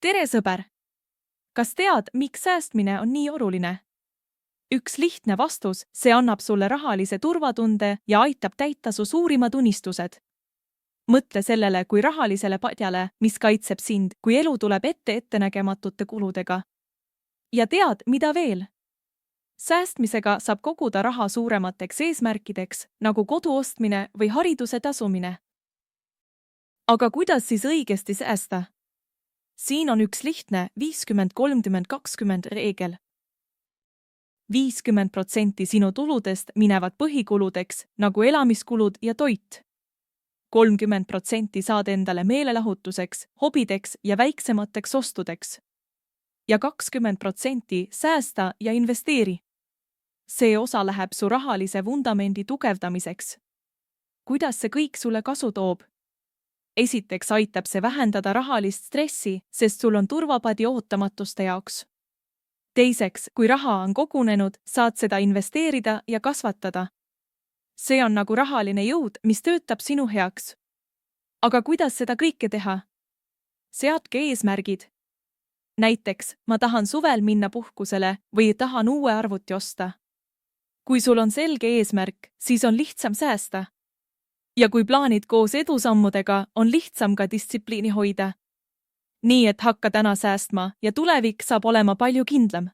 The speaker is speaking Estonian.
Tere, sõber! Kas tead, miks säästmine on nii oluline? Üks lihtne vastus, see annab sulle rahalise turvatunde ja aitab täita su suurimad unistused. Mõtle sellele kui rahalisele padjale, mis kaitseb sind, kui elu tuleb ette ettenägematute kuludega. Ja tead, mida veel? Säästmisega saab koguda raha suuremateks eesmärkideks, nagu kodu ostmine või hariduse tasumine. Aga kuidas siis õigesti säästa? Siin on üks lihtne 50-30-20 reegel. 50% sinu tuludest minevad põhikuludeks, nagu elamiskulud ja toit. 30% saad endale meelelahutuseks, hobideks ja väiksemateks ostudeks. Ja 20% säästa ja investeeri. See osa läheb su rahalise vundamendi tugevdamiseks. Kuidas see kõik sulle kasu toob? Esiteks aitab see vähendada rahalist stressi, sest sul on turvapadi ootamatuste jaoks. Teiseks, kui raha on kogunenud, saad seda investeerida ja kasvatada. See on nagu rahaline jõud, mis töötab sinu heaks. Aga kuidas seda kõike teha? Seadke eesmärgid. Näiteks, ma tahan suvel minna puhkusele või tahan uue arvuti osta. Kui sul on selge eesmärk, siis on lihtsam säästa. Ja kui plaanid koos edusammudega, on lihtsam ka distsipliini hoida. Nii et hakka täna säästma ja tulevik saab olema palju kindlam.